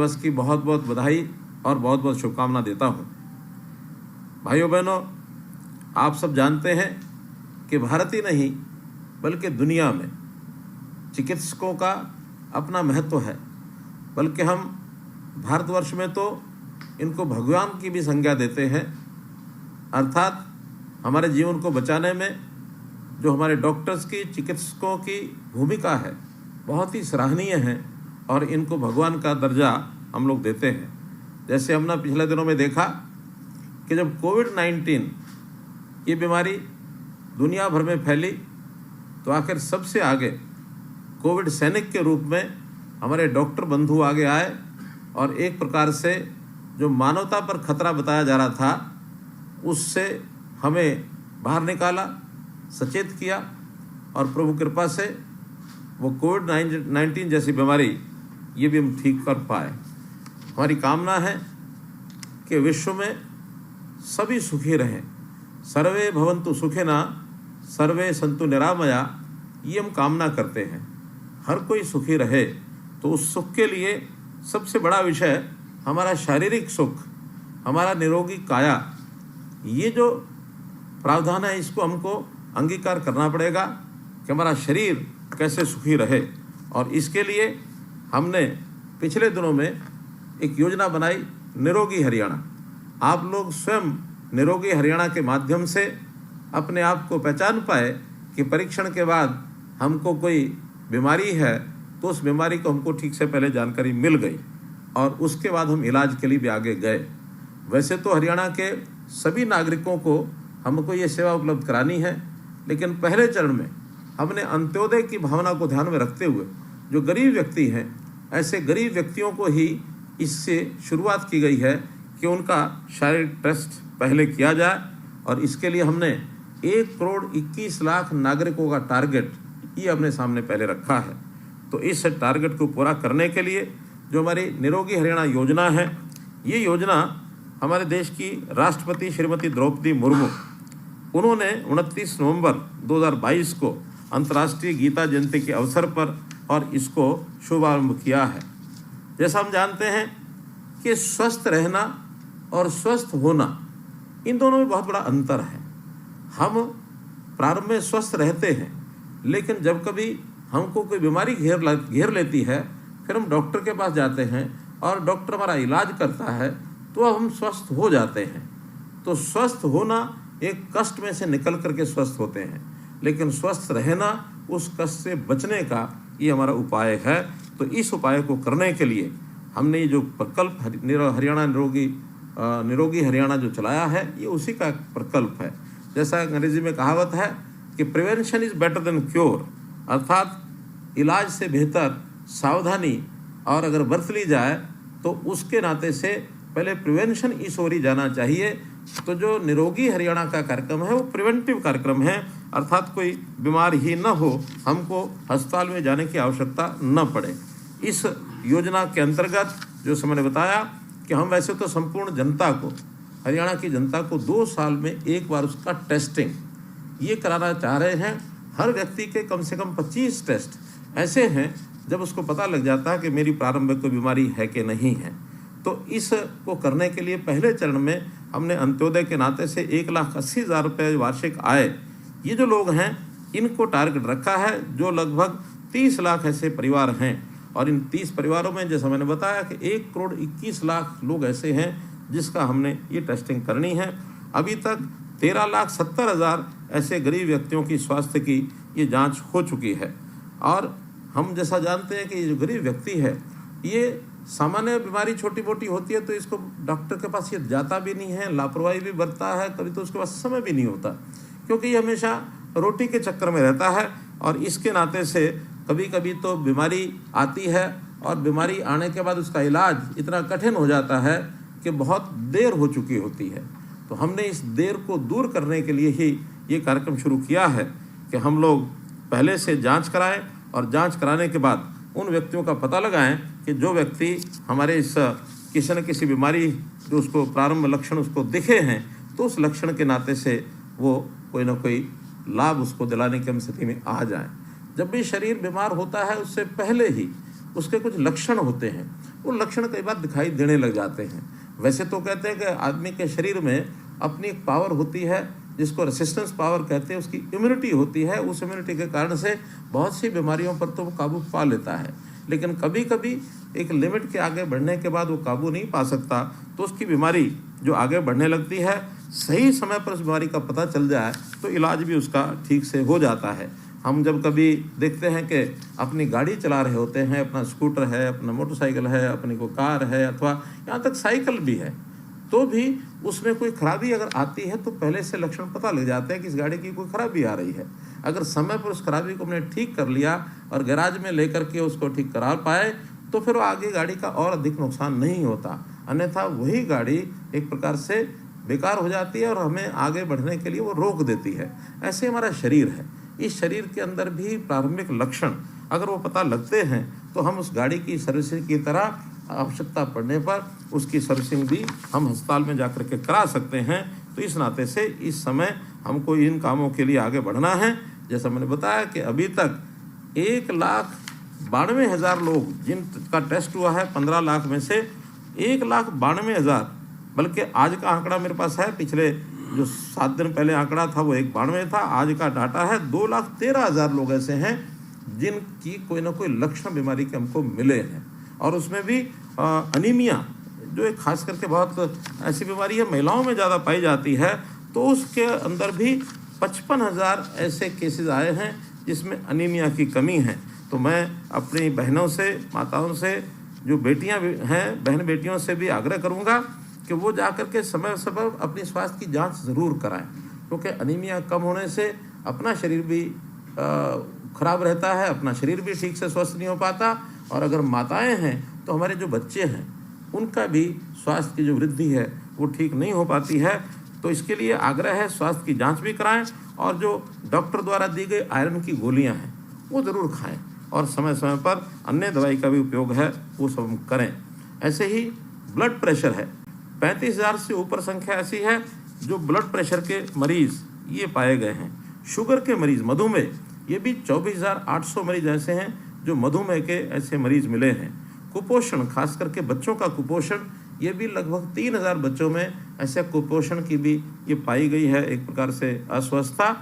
दिवस की बहुत बहुत बधाई और बहुत बहुत शुभकामना देता हूँ। भाइयों बहनों, आप सब जानते हैं कि भारत ही नहीं बल्कि दुनिया में चिकित्सकों का अपना महत्व है। बल्कि हम भारतवर्ष में तो इनको भगवान की भी संज्ञा देते हैं। अर्थात हमारे जीवन को बचाने में जो हमारे डॉक्टर्स की, चिकित्सकों की भूमिका है बहुत ही सराहनीय है और इनको भगवान का दर्जा हम लोग देते हैं। जैसे हमने पिछले दिनों में देखा कि जब कोविड-19 ये बीमारी दुनिया भर में फैली तो आखिर सबसे आगे कोविड सैनिक के रूप में हमारे डॉक्टर बंधु आगे आए और एक प्रकार से जो मानवता पर खतरा बताया जा रहा था उससे हमें बाहर निकाला, सचेत किया और प्रभु कृपा से वो कोविड-19 जैसी बीमारी ये भी हम ठीक कर पाए। हमारी कामना है कि विश्व में सभी सुखी रहें। सर्वे भवन्तु सुखिना सर्वे सन्तु निरामया, ये हम कामना करते हैं। हर कोई सुखी रहे। तो उस सुख के लिए सबसे बड़ा विषय हमारा शारीरिक सुख, हमारा निरोगी काया, ये जो प्रावधान है इसको हमको अंगीकार करना पड़ेगा कि हमारा शरीर कैसे सुखी रहे। और इसके लिए हमने पिछले दिनों में एक योजना बनाई, निरोगी हरियाणा। आप लोग स्वयं निरोगी हरियाणा के माध्यम से अपने आप को पहचान पाए कि परीक्षण के बाद हमको कोई बीमारी है तो उस बीमारी को हमको ठीक से पहले जानकारी मिल गई और उसके बाद हम इलाज के लिए भी आगे गए। वैसे तो हरियाणा के सभी नागरिकों को हमको ये सेवा उपलब्ध करानी है, लेकिन पहले चरण में हमने अंत्योदय की भावना को ध्यान में रखते हुए जो गरीब व्यक्ति हैं, ऐसे गरीब व्यक्तियों को ही इससे शुरुआत की गई है कि उनका शारीरिक टेस्ट पहले किया जाए। और इसके लिए हमने 1,21,00,000 नागरिकों का टारगेट ये अपने सामने पहले रखा है। तो इस टारगेट को पूरा करने के लिए जो हमारी निरोगी हरियाणा योजना है, ये योजना हमारे देश की राष्ट्रपति श्रीमती द्रौपदी मुर्मू, उन्होंने 29 नवंबर 2022 को अंतर्राष्ट्रीय गीता जयंती के अवसर पर और इसको शुभारंभ किया है। जैसा हम जानते हैं कि स्वस्थ रहना और स्वस्थ होना, इन दोनों में बहुत बड़ा अंतर है। हम प्रारंभ में स्वस्थ रहते हैं, लेकिन जब कभी हमको कोई बीमारी घेर लेती है, फिर हम डॉक्टर के पास जाते हैं और डॉक्टर हमारा इलाज करता है तो हम स्वस्थ हो जाते हैं। तो स्वस्थ होना एक कष्ट में से निकल करके स्वस्थ होते हैं, लेकिन स्वस्थ रहना उस कष्ट से बचने का ये हमारा उपाय है। तो इस उपाय को करने के लिए हमने ये जो प्रकल्प हरियाणा निरोगी हरियाणा जो चलाया है, ये उसी का प्रकल्प है। जैसा अंग्रेजी में कहावत है कि prevention is better than cure, अर्थात इलाज से बेहतर सावधानी और अगर बरत ली जाए तो उसके नाते से पहले प्रिवेंशन इस ओर ही जाना चाहिए। तो जो निरोगी हरियाणा का कार्यक्रम है वो प्रिवेंटिव कार्यक्रम है, अर्थात कोई बीमार ही न हो, हमको अस्पताल में जाने की आवश्यकता न पड़े। इस योजना के अंतर्गत जो मैंने बताया कि हम वैसे तो संपूर्ण जनता को, हरियाणा की जनता को 2 साल में एक बार उसका टेस्टिंग ये कराना चाह रहे हैं। हर व्यक्ति के कम से कम 25 टेस्ट ऐसे हैं जब उसको पता लग जाता है कि मेरी प्रारंभिक कोई बीमारी है कि नहीं है। तो इसको करने के लिए पहले चरण में हमने अंत्योदय के नाते से 1,80,000 रुपये वार्षिक आय, ये जो लोग हैं इनको टारगेट रखा है, जो लगभग 30 लाख ऐसे परिवार हैं। और इन 30 परिवारों में जैसा मैंने बताया कि 1,21,00,000 लोग ऐसे हैं जिसका हमने ये टेस्टिंग करनी है। अभी तक 13,70,000 ऐसे गरीब व्यक्तियों की स्वास्थ्य की ये जांच हो चुकी है। और हम जैसा जानते हैं कि ये जो गरीब व्यक्ति है, ये सामान्य बीमारी छोटी मोटी होती है तो इसको डॉक्टर के पास ये जाता भी नहीं है, लापरवाही भी बरतता है, कभी तो उसके पास समय भी नहीं होता, क्योंकि ये हमेशा रोटी के चक्कर में रहता है। और इसके नाते से कभी कभी तो बीमारी आती है और बीमारी आने के बाद उसका इलाज इतना कठिन हो जाता है कि बहुत देर हो चुकी होती है। तो हमने इस देर को दूर करने के लिए ही ये कार्यक्रम शुरू किया है कि हम लोग पहले से जांच कराएं और जांच कराने के बाद उन व्यक्तियों का पता लगाएं कि जो व्यक्ति हमारे इस किसी न किसी बीमारी जो उसको प्रारंभ लक्षण उसको दिखे हैं, तो उस लक्षण के नाते से वो कोई ना कोई लाभ उसको दिलाने की हम स्थिति में आ जाएं। जब भी शरीर बीमार होता है उससे पहले ही उसके कुछ लक्षण होते हैं वो लक्षण कई बार दिखाई देने लग जाते हैं। वैसे तो कहते हैं कि आदमी के शरीर में अपनी एक पावर होती है जिसको रेसिस्टेंस पावर कहते हैं, उसकी इम्यूनिटी होती है, उस इम्यूनिटी के कारण से बहुत सी बीमारियों पर तो वो काबू पा लेता है। लेकिन कभी कभी एक लिमिट के आगे बढ़ने के बाद वो काबू नहीं पा सकता, तो उसकी बीमारी जो आगे बढ़ने लगती है, सही समय पर उस बीमारी का पता चल जाए तो इलाज भी उसका ठीक से हो जाता है। हम जब कभी देखते हैं कि अपनी गाड़ी चला रहे होते हैं, अपना स्कूटर है, अपना मोटरसाइकिल है, अपनी कोई कार है, अथवा यहाँ तक साइकिल भी है, तो भी उसमें कोई खराबी अगर आती है तो पहले से लक्षण पता लग जाते हैं कि इस गाड़ी की कोई खराबी आ रही है। अगर समय पर उस खराबी को हमने ठीक कर लिया और गैराज में लेकर के उसको ठीक करा पाए तो फिर वो आगे गाड़ी का और अधिक नुकसान नहीं होता, अन्यथा वही गाड़ी एक प्रकार से बेकार हो जाती है और हमें आगे बढ़ने के लिए वो रोक देती है। ऐसे हमारा शरीर है, इस शरीर के अंदर भी प्रारंभिक लक्षण अगर वो पता लगते हैं तो हम उस गाड़ी की सर्विसिंग की तरह आवश्यकता पड़ने पर उसकी सर्विसिंग भी हम अस्पताल में जाकर के करा सकते हैं। तो इस नाते से इस समय हमको इन कामों के लिए आगे बढ़ना है। जैसा मैंने बताया कि अभी तक 1,92,000 लोग जिनका टेस्ट हुआ है, 15 लाख में से 1,92,000, बल्कि आज का आंकड़ा मेरे पास है, पिछले जो 7 दिन पहले आंकड़ा था वो 192 था, आज का डाटा है 2,13,000 लोग ऐसे हैं जिनकी कोई ना कोई लक्षण बीमारी के हमको मिले हैं। और उसमें भी अनीमिया जो एक खास करके बहुत ऐसी बीमारी है, महिलाओं में ज़्यादा पाई जाती है, तो उसके अंदर भी 55,000 ऐसे केसेस आए हैं जिसमें अनीमिया की कमी है। तो मैं अपनी बहनों से, माताओं से, जो बेटियां हैं, बहन बेटियों से भी आग्रह करूंगा कि वो जाकर के समय समय अपनी स्वास्थ्य की जांच ज़रूर कराएं, क्योंकि अनीमिया कम होने से अपना शरीर भी खराब रहता है, अपना शरीर भी ठीक से स्वस्थ नहीं हो पाता, और अगर माताएं हैं तो हमारे जो बच्चे हैं उनका भी स्वास्थ्य की जो वृद्धि है वो ठीक नहीं हो पाती है। तो इसके लिए आग्रह है, स्वास्थ्य की जांच भी कराएं और जो डॉक्टर द्वारा दी गई आयरन की गोलियां हैं वो ज़रूर खाएं, और समय समय पर अन्य दवाई का भी उपयोग है वो सब हम करें। ऐसे ही ब्लड प्रेशर है, 35,000 से ऊपर संख्या ऐसी है जो ब्लड प्रेशर के मरीज़ ये पाए गए हैं। शुगर के मरीज़, मधुमेह, ये भी 24,800 मरीज ऐसे हैं जो मधुमेह के ऐसे मरीज मिले हैं। कुपोषण, खास करके बच्चों का कुपोषण, ये भी लगभग 3,000 बच्चों में ऐसे कुपोषण की भी ये पाई गई है एक प्रकार से अस्वस्थता।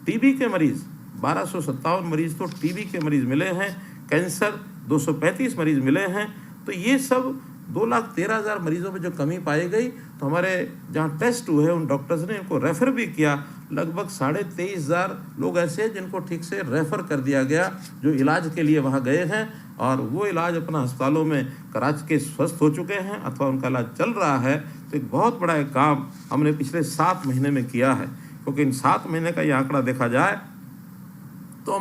टीबी के मरीज 1,257 मरीज तो टीबी के मरीज मिले हैं। कैंसर 235 मरीज मिले हैं। तो ये सब 2,13,000 मरीजों में जो कमी पाई गई, तो हमारे जहाँ टेस्ट हुए उन डॉक्टर्स ने इनको रेफ़र भी किया। लगभग 23,500 लोग ऐसे हैं जिनको ठीक से रेफ़र कर दिया गया, जो इलाज के लिए वहाँ गए हैं और वो इलाज अपना अस्पतालों में करा के स्वस्थ हो चुके हैं अथवा उनका इलाज चल रहा है। तो एक बहुत बड़ा एक काम हमने पिछले 7 महीने में किया है, क्योंकि इन 7 महीने का ये आंकड़ा देखा जाए तो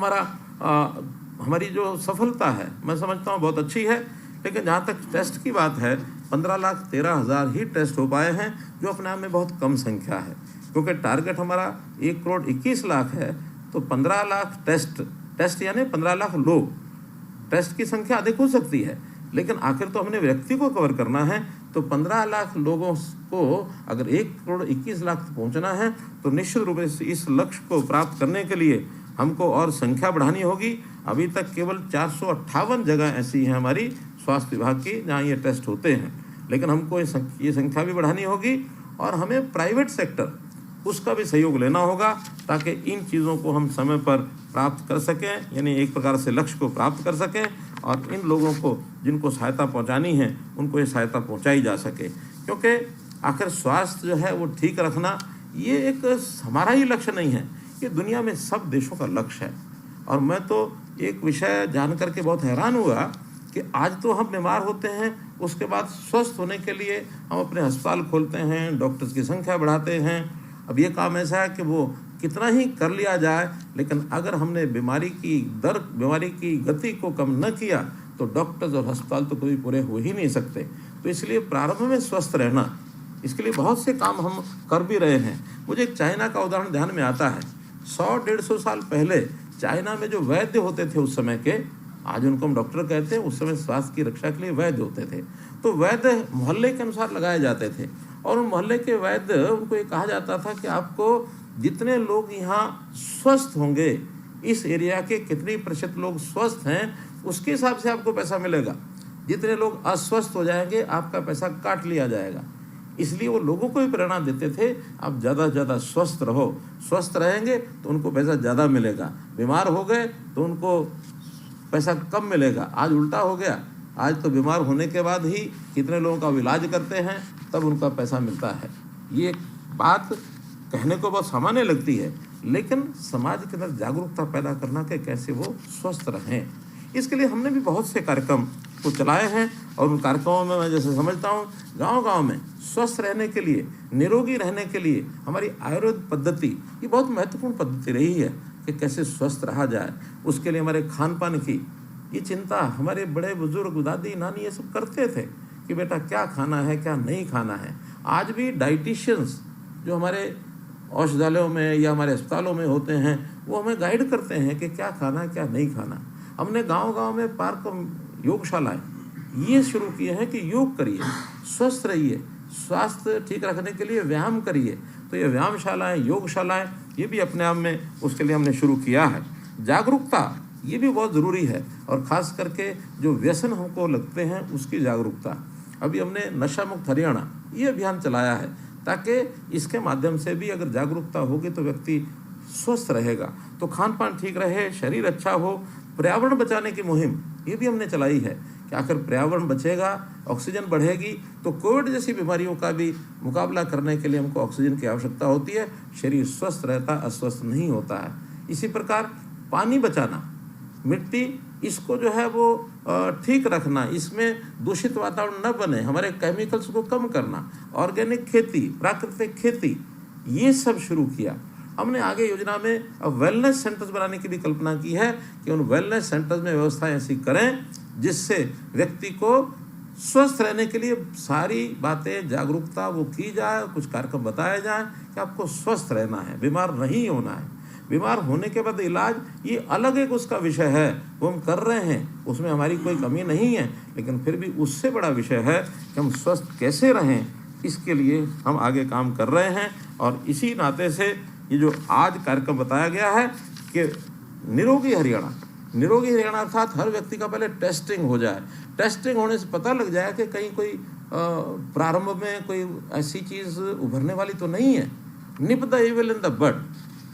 हमारी जो सफलता है मैं समझता हूँ बहुत अच्छी है। लेकिन जहाँ तक टेस्ट की बात है, 15,13,000 ही टेस्ट हो पाए हैं, जो अपने आप में बहुत कम संख्या है, क्योंकि टारगेट हमारा 1,21,00,000 है। तो 15 लाख टेस्ट यानी 15 लाख लोग, टेस्ट की संख्या अधिक हो सकती है, लेकिन आखिर तो हमने व्यक्ति को कवर करना है। तो 15 लाख लोगों को अगर 1,21,00,000 पहुँचना है तो निश्चित रूप से इस लक्ष्य को प्राप्त करने के लिए हमको और संख्या बढ़ानी होगी। अभी तक केवल 458 जगह ऐसी हैं हमारी स्वास्थ्य विभाग की जहाँ ये टेस्ट होते हैं, लेकिन हमको ये संख्या भी बढ़ानी होगी और हमें प्राइवेट सेक्टर उसका भी सहयोग लेना होगा, ताकि इन चीज़ों को हम समय पर प्राप्त कर सकें, यानी एक प्रकार से लक्ष्य को प्राप्त कर सकें और इन लोगों को जिनको सहायता पहुंचानी है उनको ये सहायता पहुंचाई जा सके। क्योंकि आखिर स्वास्थ्य जो है वो ठीक रखना ये एक हमारा ही लक्ष्य नहीं है, ये दुनिया में सब देशों का लक्ष्य है। और मैं तो एक विषय जान करके बहुत हैरान हुआ कि आज तो हम बीमार होते हैं, उसके बाद स्वस्थ होने के लिए हम अपने अस्पताल खोलते हैं, डॉक्टर्स की संख्या बढ़ाते हैं। अब ये काम ऐसा है कि वो कितना ही कर लिया जाए, लेकिन अगर हमने बीमारी की गति को कम न किया तो डॉक्टर्स और अस्पताल तो कभी पूरे हो ही नहीं सकते। तो इसलिए प्रारंभ में स्वस्थ रहना, इसके लिए बहुत से काम हम कर भी रहे हैं। मुझे एक चाइना का उदाहरण ध्यान में आता है। 100-150 साल पहले चाइना में जो वैद्य होते थे उस समय के, आज उनको हम डॉक्टर कहते हैं, उस समय स्वास्थ्य की रक्षा के लिए वैद्य होते थे। तो वैद्य मोहल्ले के अनुसार लगाए जाते थे और उन मोहल्ले के वैद्य, उनको ये कहा जाता था कि आपको जितने लोग यहाँ स्वस्थ होंगे, इस एरिया के कितनी प्रतिशत लोग स्वस्थ हैं, उसके हिसाब से आपको पैसा मिलेगा। जितने लोग अस्वस्थ हो जाएंगे आपका पैसा काट लिया जाएगा। इसलिए वो लोगों को भी प्रेरणा देते थे, आप ज़्यादा से ज़्यादा स्वस्थ रहो, स्वस्थ रहेंगे तो उनको पैसा ज़्यादा मिलेगा, बीमार हो गए तो उनको पैसा कम मिलेगा। आज उल्टा हो गया, आज तो बीमार होने के बाद ही कितने लोगों का इलाज करते हैं तब उनका पैसा मिलता है। ये बात कहने को बहुत सामान्य लगती है, लेकिन समाज के अंदर जागरूकता पैदा करना कि कैसे वो स्वस्थ रहें, इसके लिए हमने भी बहुत से कार्यक्रम को चलाए हैं। और उन कार्यक्रमों में मैं जैसे समझता हूँ, गांव-गांव में स्वस्थ रहने के लिए, निरोगी रहने के लिए हमारी आयुर्वेद पद्धति ये बहुत महत्वपूर्ण पद्धति रही है कि कैसे स्वस्थ रहा जाए। उसके लिए हमारे खान पान की ये चिंता हमारे बड़े बुजुर्ग, दादी नानी ये सब करते थे कि बेटा क्या खाना है क्या नहीं खाना है। आज भी डाइटिशियंस जो हमारे औषधालयों में या हमारे अस्पतालों में होते हैं वो हमें गाइड करते हैं कि क्या खाना है क्या नहीं खाना। हमने गांव-गांव में पार्क योगशालाएं ये शुरू किए हैं कि योग करिए, स्वस्थ रहिए, स्वास्थ्य ठीक रखने के लिए व्यायाम करिए। तो ये व्यायामशालाएं, योगशालाएं ये भी अपने आप में उसके लिए हमने शुरू किया है। जागरूकता ये भी बहुत ज़रूरी है, और ख़ास करके जो व्यसन हमको लगते हैं उसकी जागरूकता। अभी हमने नशा मुक्त हरियाणा ये अभियान चलाया है ताकि इसके माध्यम से भी अगर जागरूकता होगी तो व्यक्ति स्वस्थ रहेगा, तो खान पान ठीक रहे, शरीर अच्छा हो। पर्यावरण बचाने की मुहिम ये भी हमने चलाई है कि आखिर पर्यावरण बचेगा, ऑक्सीजन बढ़ेगी तो कोविड जैसी बीमारियों का भी मुकाबला करने के लिए हमको ऑक्सीजन की आवश्यकता होती है। शरीर स्वस्थ रहता, अस्वस्थ नहीं होता है। इसी प्रकार पानी बचाना, मिट्टी इसको जो है वो ठीक रखना, इसमें दूषित वातावरण न बने, हमारे केमिकल्स को कम करना, ऑर्गेनिक खेती, प्राकृतिक खेती ये सब शुरू किया हमने। आगे योजना में अब वेलनेस सेंटर्स बनाने की भी कल्पना की है कि उन वेलनेस सेंटर्स में व्यवस्थाएं ऐसी करें जिससे व्यक्ति को स्वस्थ रहने के लिए सारी बातें, जागरूकता वो की जाए, कुछ कार्यक्रम बताए जाएं कि आपको स्वस्थ रहना है, बीमार नहीं होना है। बीमार होने के बाद इलाज ये अलग एक उसका विषय है, वो हम कर रहे हैं, उसमें हमारी कोई कमी नहीं है, लेकिन फिर भी उससे बड़ा विषय है कि हम स्वस्थ कैसे रहें, इसके लिए हम आगे काम कर रहे हैं। और इसी नाते से ये जो आज कार्यक्रम बताया गया है कि निरोगी हरियाणा अर्थात हर व्यक्ति का पहले टेस्टिंग हो जाए। टेस्टिंग होने से पता लग जाए कि कहीं कोई प्रारंभ में कोई ऐसी चीज़ उभरने वाली तो नहीं है। Nip the evil in the bud,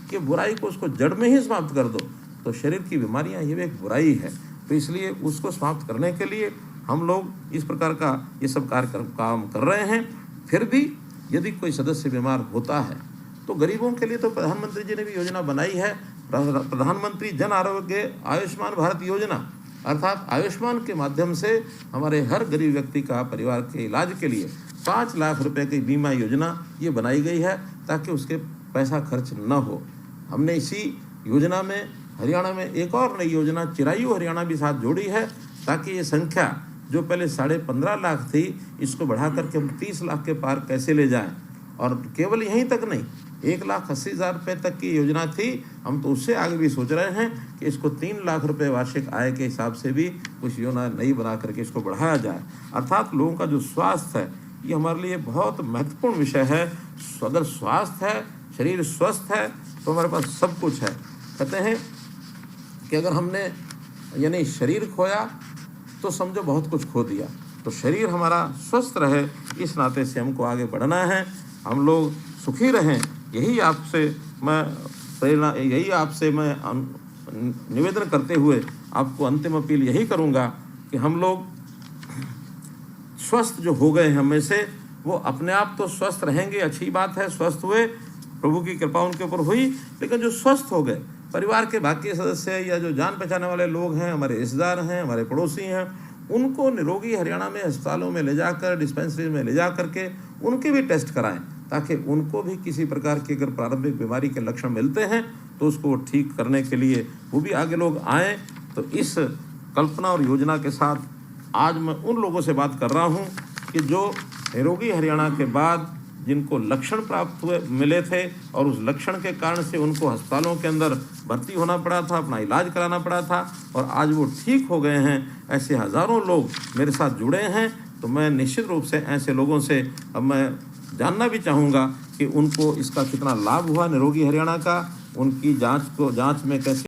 कि बुराई को उसको जड़ में ही समाप्त कर दो। तो शरीर की बीमारियां ये भी एक बुराई है, तो इसलिए उसको समाप्त करने के लिए हम लोग इस प्रकार का ये सब काम कर रहे हैं। फिर भी यदि कोई सदस्य बीमार होता है तो गरीबों के लिए तो प्रधानमंत्री जी ने भी योजना बनाई है, प्रधानमंत्री जन आरोग्य आयुष्मान भारत योजना, अर्थात आयुष्मान के माध्यम से हमारे हर गरीब व्यक्ति का परिवार के इलाज के लिए 5 लाख रुपए की बीमा योजना ये बनाई गई है ताकि उसके पैसा खर्च न हो। हमने इसी योजना में हरियाणा में एक और नई योजना चिरायु हरियाणा भी साथ जोड़ी है ताकि ये संख्या जो पहले 15.5 लाख थी इसको बढ़ा करके हम 30 लाख के पार कैसे ले जाएं। और केवल यहीं तक नहीं, 1,80,000 रुपये तक की योजना थी, हम तो उससे आगे भी सोच रहे हैं कि इसको 3 लाख रुपए वार्षिक आय के हिसाब से भी कुछ योजना नई बना करके इसको बढ़ाया जाए। अर्थात लोगों का जो स्वास्थ्य है ये हमारे लिए बहुत महत्वपूर्ण विषय है। अगर स्वास्थ्य है, शरीर स्वस्थ है तो हमारे पास सब कुछ है। कहते हैं कि अगर हमने यानी शरीर खोया तो समझो बहुत कुछ खो दिया। तो शरीर हमारा स्वस्थ रहे इस नाते से हमको आगे बढ़ना है, हम लोग सुखी रहें, यही आपसे मैं निवेदन करते हुए आपको अंतिम अपील यही करूँगा कि हम लोग स्वस्थ जो हो गए हैं हमें से वो अपने आप तो स्वस्थ रहेंगे, अच्छी बात है, स्वस्थ हुए, प्रभु की कृपा उनके ऊपर हुई। लेकिन जो स्वस्थ हो गए, परिवार के बाकी सदस्य या जो जान पहचाने वाले लोग हैं, हमारे रिश्तेदार हैं, हमारे पड़ोसी हैं, उनको निरोगी हरियाणा में अस्पतालों में ले जाकर, डिस्पेंसरी में ले जा करके उनके भी टेस्ट कराएं ताकि उनको भी किसी प्रकार की अगर प्रारंभिक बीमारी के लक्षण मिलते हैं तो उसको ठीक करने के लिए वो भी आगे लोग आएँ। तो इस कल्पना और योजना के साथ आज मैं उन लोगों से बात कर रहा हूं कि जो निरोगी हरियाणा के बाद जिनको लक्षण प्राप्त मिले थे और उस लक्षण के कारण से उनको अस्पतालों के अंदर भर्ती होना पड़ा था, अपना इलाज कराना पड़ा था और आज वो ठीक हो गए हैं, ऐसे हज़ारों लोग मेरे साथ जुड़े हैं। तो मैं निश्चित रूप से ऐसे लोगों से अब मैं जानना भी चाहूँगा कि उनको इसका कितना लाभ हुआ निरोगी हरियाणा का, उनकी जाँच में कैसे